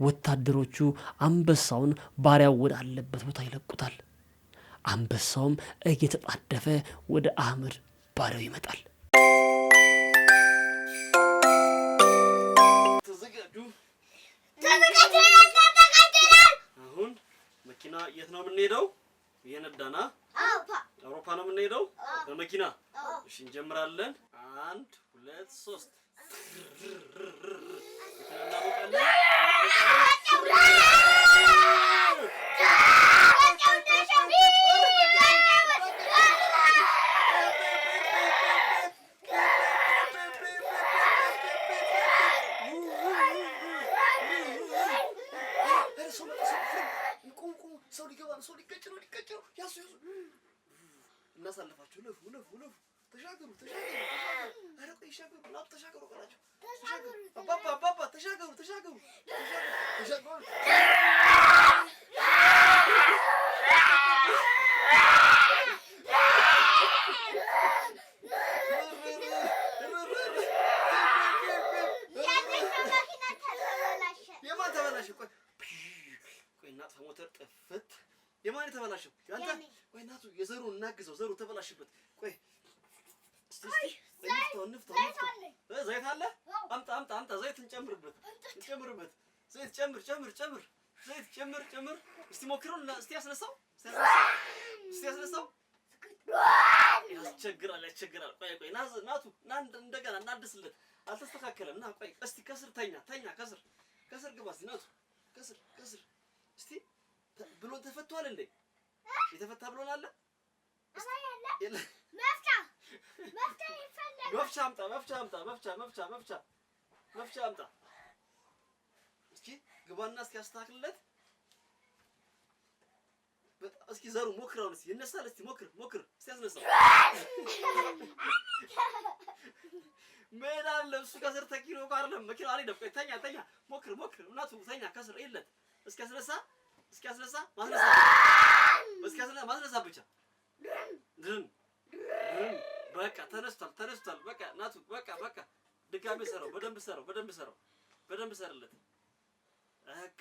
ወታደሮቹ አንበሳውን ባሪያው ወዳለበት ቦታ ይለቁታል። አንበሳውም እየተጣደፈ ወደ አህመድ ባሪያው ይመጣል። አሁን መኪና የት ነው የምንሄደው? የነዳና አውሮፓ ነው የምንሄደው በመኪና። እሺ እንጀምራለን። 1 2 3 እናሳልፋችሁ። ለፉ ተሻገሩ። አረ ቆይ ሻገሩ ነው ተሻገሩ ቀራችሁ። አባባ ተሻገሩ። የማን ተበላሽ? ቆይ እናት ሞተር ጥፍት የማን ተበላሽው? ያንተ? ቆይ እናቱ የዘሩን እናግዘው። ዘሩ ተበላሽበት። ቆይ እስቲ እንፍታው። ዘይት አለ? አምጣ። ዘይት እንጨምርበት። ዘይት ጨምር። ዘይት ጨምር። እስቲ ሞክረው። እስቲ ያስነሳው። ያስቸግራል። ቆይ ናቱ እንደገና እናድስለት። አልተስተካከለም። ና ቆይ እስቲ ከስር ተኛ። ከስር ግባ። ናቱ ከስር እስቲ ብሎን ተፈቷል እንዴ? የተፈታ ብሎን አለ? መፍቻ አምጣ። እስኪ ግባና እስኪ አስተካክልለት። እስኪ ዘሩ ሞክረው። እስኪ ይነሳል። እስኪ ሞክር። እስኪ ያስነሳው። ሜዳለ እሱ ከስር ተኪኖ አይደለም መኪናው አለ። ቆይ ተኛ። ሞክር። እናቱ ተኛ። ከስር ይለት። እስኪ ያስነሳ። ማስነሳ ብቻ ድን በቃ ተነስቷል። በቃ ናቱ በቃ ድጋሜ ሰራው። በደንብ ሰርለት። በቃ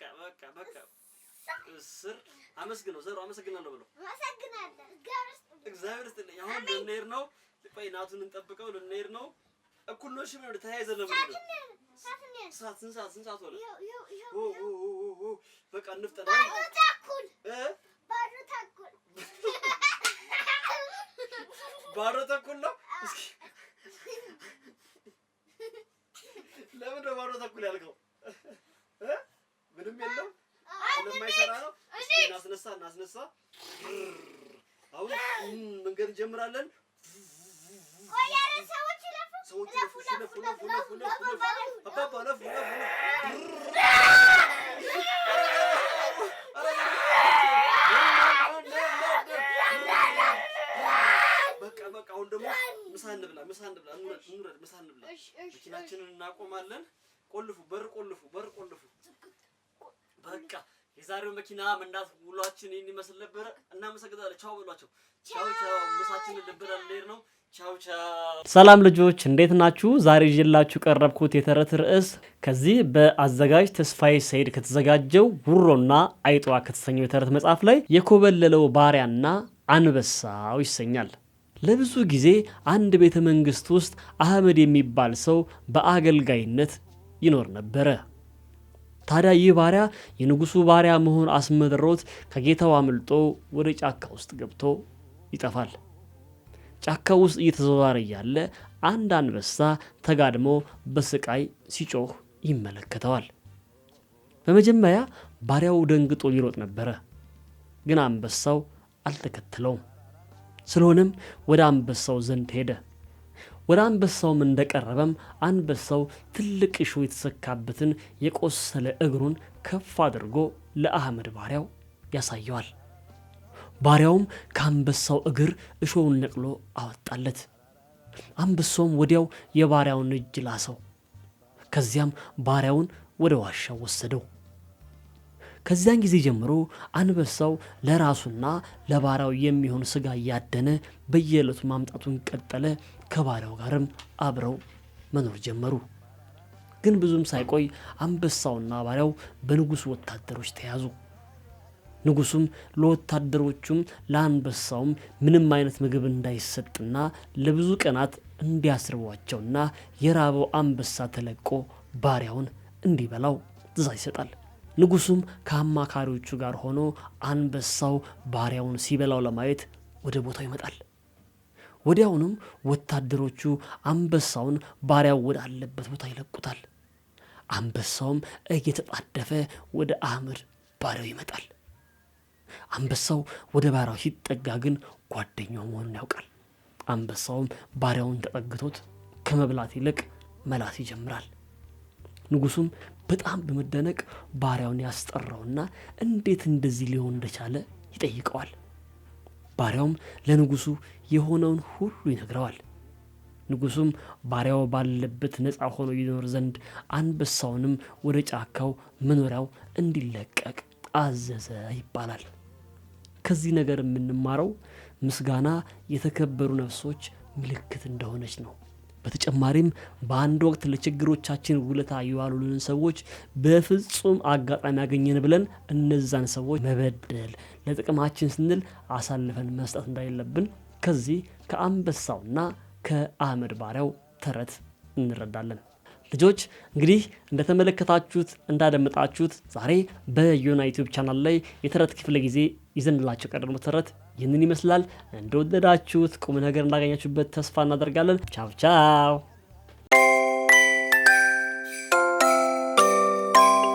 እስር አመስግነው። ዘሩ አመሰግናለሁ ብሎ እግዚአብሔር ይስጥልኝ። አሁን ልንሄድ ነው። ቆይ ናቱን እንጠብቀው። ልንሄድ ነው። እኩል ነው። እሺ ምን ተያይዘን ነው የምንሄደው? ስንት ሰዓት ሆነ? በቃ እንፍጠን። ባዶ ተኩል ነው። እስኪ ለምን ነው ባዶ ተኩል ያልከው? ምንም የለም ስለማይሰራ ነው። እስኪ እናስነሳ። አሁን መንገድ እንጀምራለን። ሰዎች ለፉ አባባ ለፉ በቃ አሁን ደግሞ ምሳ እንብላ። መኪናችንን እናቆማለን። በር ቆልፉ። በቃ የዛሬው መኪና መንዳት ውሏችን ይሄን ይመስል ነበር። እናመሰግናለን። ቻው በሏቸው። ቻው። ምሳችንን ልንበላ ልንሄድ ነው። ቻው። ሰላም ልጆች እንዴት ናችሁ? ዛሬ ይዤላችሁ ቀረብኩት የተረት ርዕስ ከዚህ በአዘጋጅ ተስፋዬ ሰይድ ከተዘጋጀው ጉሮና አይጧ ከተሰኘው የተረት መጽሐፍ ላይ የኮበለለው ባሪያና አንበሳው ይሰኛል። ለብዙ ጊዜ አንድ ቤተ መንግስት ውስጥ አህመድ የሚባል ሰው በአገልጋይነት ይኖር ነበረ። ታዲያ ይህ ባሪያ የንጉሱ ባሪያ መሆን አስመድሮት ከጌታው አምልጦ ወደ ጫካ ውስጥ ገብቶ ይጠፋል። ጫካ ውስጥ እየተዘዋወረ ያለ አንድ አንበሳ ተጋድሞ በስቃይ ሲጮህ ይመለከተዋል። በመጀመሪያ ባሪያው ደንግጦ ሊሮጥ ነበረ፣ ግን አንበሳው አልተከተለውም። ስለሆነም ወደ አንበሳው ዘንድ ሄደ። ወደ አንበሳውም እንደቀረበም አንበሳው ትልቅ እሾህ የተሰካበትን የቆሰለ እግሩን ከፍ አድርጎ ለአህመድ ባሪያው ያሳየዋል። ባሪያውም ከአንበሳው እግር እሾውን ነቅሎ አወጣለት። አንበሳውም ወዲያው የባሪያውን እጅ ላሰው። ከዚያም ባሪያውን ወደ ዋሻው ወሰደው። ከዚያን ጊዜ ጀምሮ አንበሳው ለራሱና ለባሪያው የሚሆን ስጋ እያደነ በየዕለቱ ማምጣቱን ቀጠለ። ከባሪያው ጋርም አብረው መኖር ጀመሩ። ግን ብዙም ሳይቆይ አንበሳውና ባሪያው በንጉሱ ወታደሮች ተያዙ። ንጉሱም ለወታደሮቹም ለአንበሳውም ምንም አይነት ምግብ እንዳይሰጥና ለብዙ ቀናት እንዲያስርቧቸውና የራበው አንበሳ ተለቆ ባሪያውን እንዲበላው ትዕዛዝ ይሰጣል። ንጉሱም ከአማካሪዎቹ ጋር ሆኖ አንበሳው ባሪያውን ሲበላው ለማየት ወደ ቦታው ይመጣል። ወዲያውኑም ወታደሮቹ አንበሳውን ባሪያው ወዳለበት ቦታ ይለቁታል። አንበሳውም እየተጣደፈ ወደ አህመድ ባሪያው ይመጣል። አንበሳው ወደ ባሪያው ሲጠጋ ግን ጓደኛው መሆኑን ያውቃል። አንበሳውም ባሪያውን ተጠግቶት ከመብላት ይልቅ መላስ ይጀምራል። ንጉሱም በጣም በመደነቅ ባሪያውን ያስጠራውና እንዴት እንደዚህ ሊሆን እንደቻለ ይጠይቀዋል። ባሪያውም ለንጉሱ የሆነውን ሁሉ ይነግረዋል። ንጉሱም ባሪያው ባለበት ነፃ ሆኖ ይኖር ዘንድ አንበሳውንም ወደ ጫካው መኖሪያው እንዲለቀቅ አዘዘ ይባላል። ከዚህ ነገር የምንማረው ምስጋና የተከበሩ ነፍሶች ምልክት እንደሆነች ነው። በተጨማሪም በአንድ ወቅት ለችግሮቻችን ውለታ የዋሉልን ሰዎች በፍጹም አጋጣሚ ያገኘን ብለን እነዛን ሰዎች መበደል፣ ለጥቅማችን ስንል አሳልፈን መስጠት እንደሌለብን ከዚህ ከአንበሳውና ከአህመድ ባሪያው ተረት እንረዳለን። ልጆች እንግዲህ እንደተመለከታችሁት እንዳደመጣችሁት ዛሬ በዮና ዩቲዩብ ቻናል ላይ የተረት ክፍለ ጊዜ ይዘንላችሁ ቀደም ተረት ይህንን ይመስላል። እንደወደዳችሁት ቁም ነገር እንዳገኛችሁበት ተስፋ እናደርጋለን። ቻው ቻው።